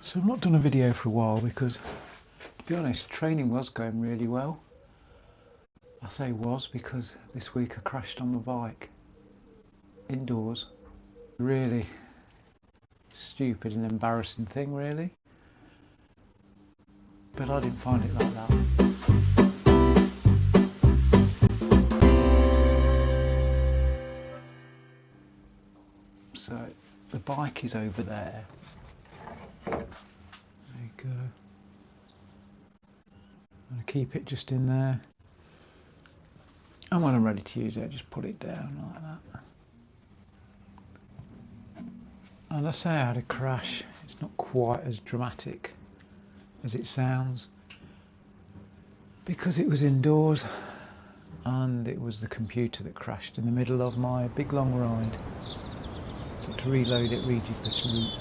So I've not done a video for a while because, to be honest, training was going really well. I say was because this week I crashed on my bike indoors. Really stupid and embarrassing thing, really. But I didn't find it like that. So the bike is over there. There you go. I'm going to keep it just in there. And when I'm ready to use it, I just put it down like that. And I say I had a crash. It's not quite as dramatic as it sounds because it was indoors and it was the computer that crashed in the middle of my big long ride. So to reload it, read you this route.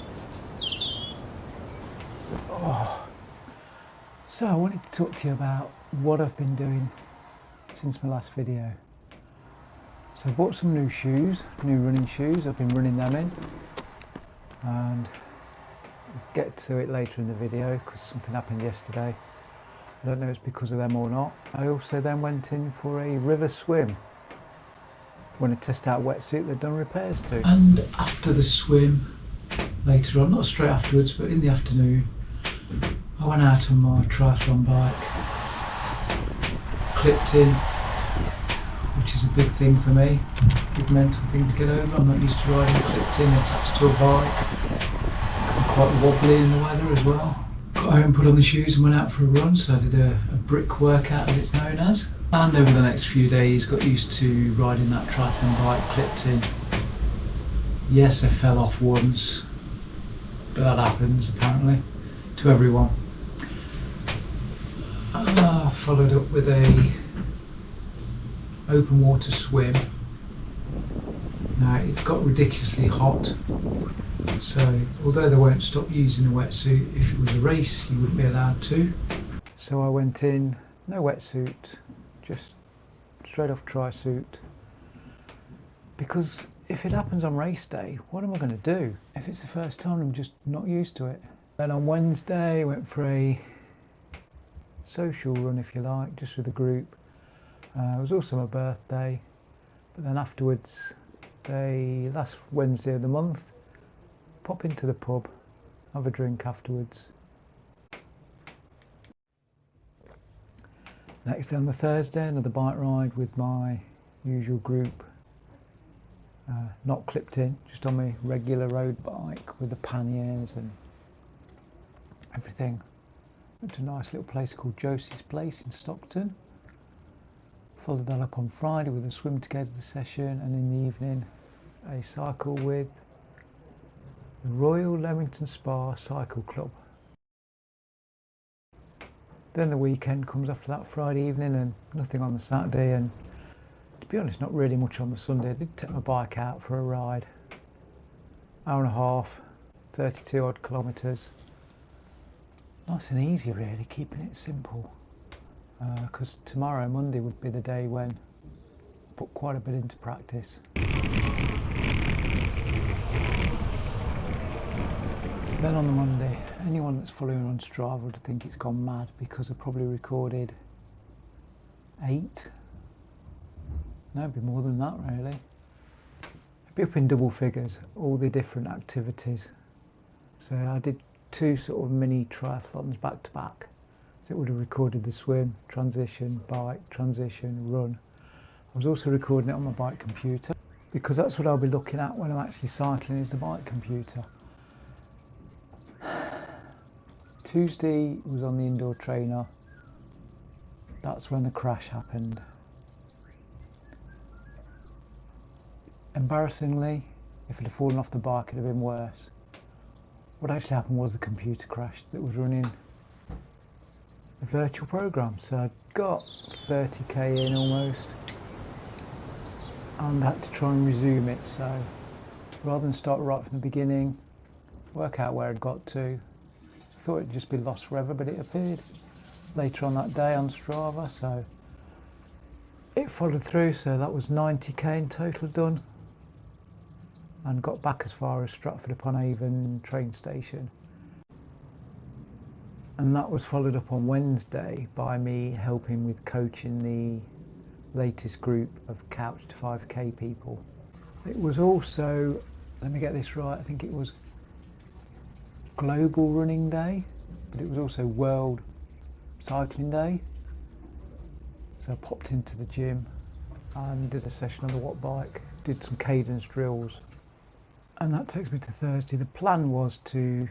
So I wanted to talk to you about what I've been doing since my last video. So I bought some new shoes, new running shoes. I've been running them in, and we'll get to it later in the video because something happened yesterday. I don't know if it's because of them or not. I also then went in for a river swim. Want to test out a wetsuit they've done repairs to. And after the swim, later on, not straight afterwards, but in the afternoon, I went out on my triathlon bike, clipped in, which is a big thing for me, big mental thing to get over. I'm not used to riding clipped in, attached to a bike. I'm quite wobbly in the weather as well. Got home, put on the shoes and went out for a run, so I did a brick workout as it's known as. And over the next few days got used to riding that triathlon bike clipped in. Yes, I fell off once, but that happens apparently to everyone. I followed up with a open water swim. Now it got ridiculously hot, so although they won't stop using a wetsuit, if it was a race you wouldn't be allowed to. So I went in, no wetsuit, just straight off tri-suit, because if it happens on race day, what am I going to do? If it's the first time, I'm just not used to it. Then on Wednesday, I went for a social run, if you like, just with the group. It was also my birthday, but then afterwards, last Wednesday of the month, pop into the pub, have a drink afterwards. Next day on the Thursday, another bike ride with my usual group, not clipped in, just on my regular road bike with the panniers and everything. Went to a nice little place called Josie's Place in Stockton. Followed that up on Friday with a swim together session, and in the evening a cycle with the Royal Leamington Spa Cycle Club. Then the weekend comes after that Friday evening, and nothing on the Saturday, and to be honest, not really much on the Sunday. I did take my bike out for a ride, hour and a half, 32 odd kilometres. Nice and easy really, keeping it simple, because tomorrow, Monday, would be the day when I put quite a bit into practice. So then on the Monday, anyone that's following on Strava would think it's gone mad because I probably recorded 8. No, it'd be more than that really. It'd be up in double figures, all the different activities. So I did 2 sort of mini triathlons back to back. So it would have recorded the swim, transition, bike, transition, run. I was also recording it on my bike computer because that's what I'll be looking at when I'm actually cycling, is the bike computer. Tuesday was on the indoor trainer. That's when the crash happened. Embarrassingly, if it had fallen off the bike, it'd have been worse. What actually happened was the computer crashed that was running a virtual program. So I got 30k in almost and had to try and resume it. So rather than start right from the beginning, work out where I'd got to, I thought it'd just be lost forever, but it appeared later on that day on Strava. So it followed through. So that was 90k in total done. And got back as far as Stratford upon Avon train station. And that was followed up on Wednesday by me helping with coaching the latest group of Couch to 5k people. It was also, let me get this right, I think it was Global Running Day, but it was also World Cycling Day. So I popped into the gym and did a session on the watt bike, did some cadence drills, and that takes me to Thursday. The plan was to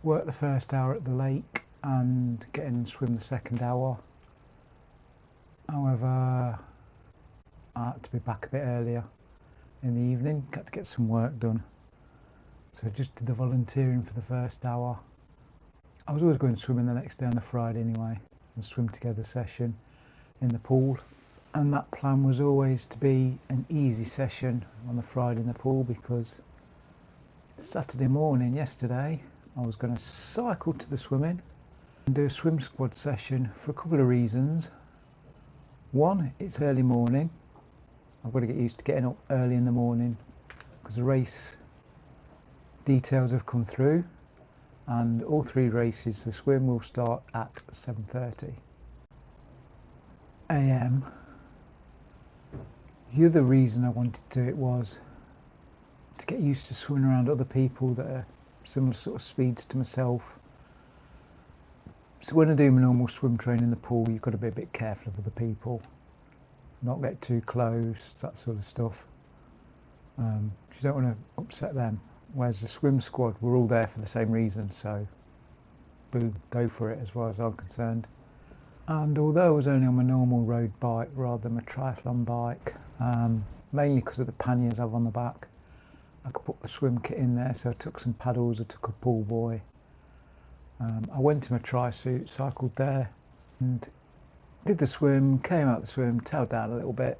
work the first hour at the lake and get in and swim the second hour. However, I had to be back a bit earlier in the evening, got to get some work done. So just did the volunteering for the first hour. I was always going swimming the next day on the Friday anyway, and swim together session in the pool. And that plan was always to be an easy session on the Friday in the pool, because Saturday morning yesterday I was going to cycle to the swimming and do a swim squad session for a couple of reasons. One, it's early morning. I've got to get used to getting up early in the morning because the race details have come through, and all 3 races, the swim will start at 7:30 a.m. The other reason I wanted to do it was to get used to swimming around other people that are similar sort of speeds to myself. So when I do my normal swim training in the pool, you've got to be a bit careful of other people, not get too close, that sort of stuff. You don't want to upset them. Whereas the swim squad, we're all there for the same reason, so boom, go for it as far as I'm concerned. And although I was only on my normal road bike rather than my triathlon bike, mainly because of the panniers I have on the back, I could put the swim kit in there, so I took some paddles, I took a pull buoy. I went to my tri-suit, cycled there and did the swim, came out the swim, tailed down a little bit,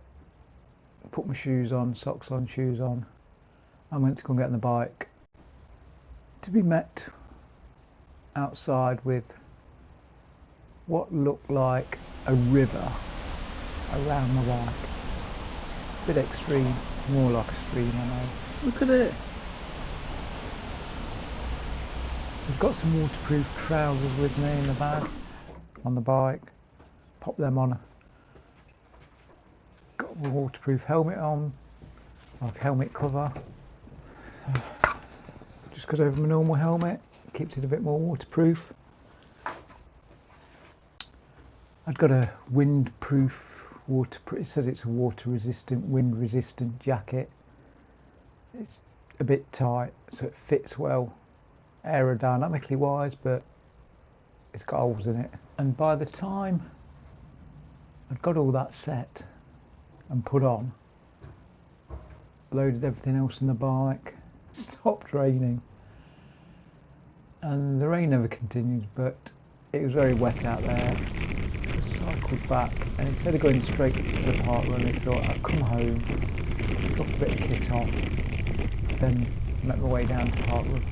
put my shoes on, socks on, shoes on, and went to go and get on the bike, to be met outside with what looked like a river around my bike. A bit extreme, more like a stream, I know. Look at it! So I've got some waterproof trousers with me in the bag, on the bike, pop them on. Got my waterproof helmet on, like helmet cover. Just because over my normal helmet, keeps it a bit more waterproof. I've got a windproof, it says it's a water resistant, wind resistant jacket. It's a bit tight, so it fits well aerodynamically wise, but it's got holes in it. And by the time I'd got all that set and put on, loaded everything else in the bike, stopped raining. And the rain never continued, but it was very wet out there. I cycled back, and instead of going straight to the parkrun, I thought I'd come home, drop a bit of kit off, then make my way down to parkrun.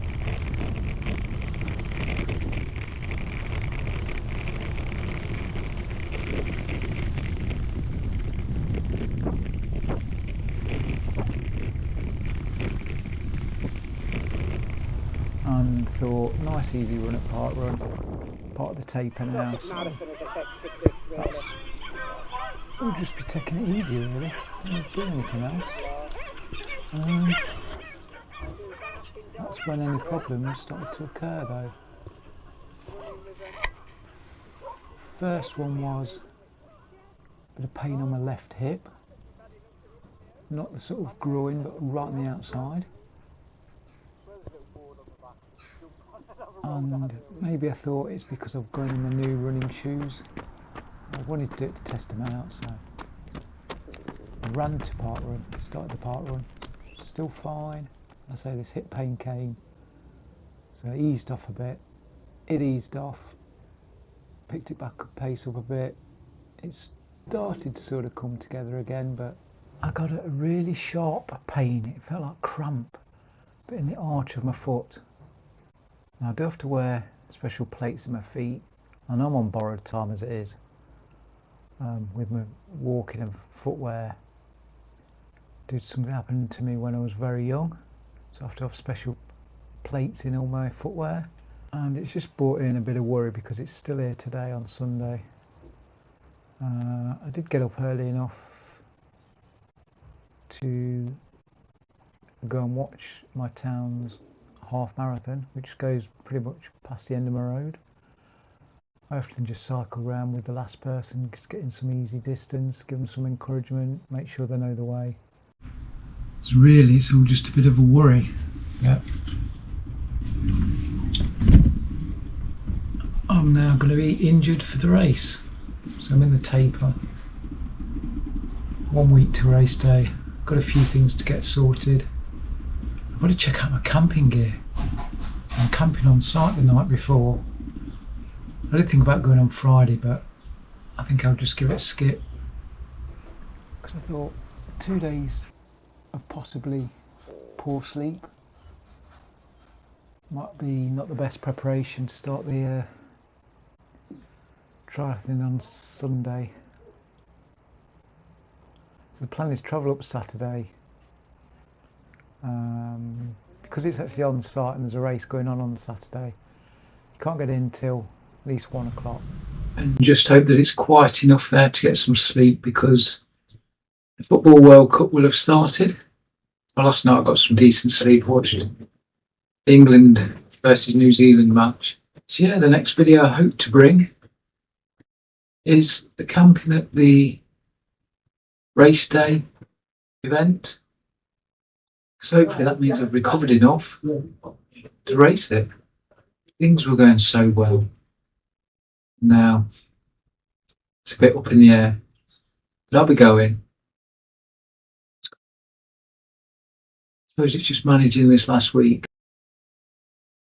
And thought, nice easy run at parkrun, part of the taper now, so that's, we'll just be taking it easy really, not doing anything else. That's when any problems started to occur though. First one was a bit of pain on my left hip, not the sort of groin but right on the outside. And maybe I thought it's because I've gone in the new running shoes. I wanted to do it to test them out, so I ran to parkrun, started the parkrun, still fine. I say this hip pain came, so I eased off a bit. It eased off, picked it back up, pace up a bit. It started to sort of come together again, but I got a really sharp pain. It felt like cramp, but in the arch of my foot. Now, I do have to wear special plates in my feet, and I'm on borrowed time as it is, with my walking and footwear. Did something happen to me when I was very young, so I have to have special plates in all my footwear. and it's just brought in a bit of worry because it's still here today on Sunday. I did get up early enough to go and watch my town's half marathon, which goes pretty much past the end of my road. I often just cycle around with the last person, just getting some easy distance, give them some encouragement, make sure they know the way. It's all just a bit of a worry. Yeah. I'm now going to be injured for the race. So I'm in the taper. 1 week to race day. Got a few things to get sorted. I've got to check out my camping gear. I'm camping on site the night before. I did think about going on Friday, but I think I'll just give it a skip. Because I thought 2 days of possibly poor sleep might be not the best preparation to start the triathlon on Sunday. So the plan is to travel up Saturday. Because it's actually on site and there's a race going on Saturday, you can't get in till at least 1 o'clock. And just hope that it's quiet enough there to get some sleep, because the Football World Cup will have started. Well, last night I got some decent sleep, watched England versus New Zealand match. So yeah, the next video I hope to bring is the camping at the race day event. So hopefully that means I've recovered enough to race it. Things were going so well. Now it's a bit up in the air, but I'll be going. I suppose it's just managing this last week.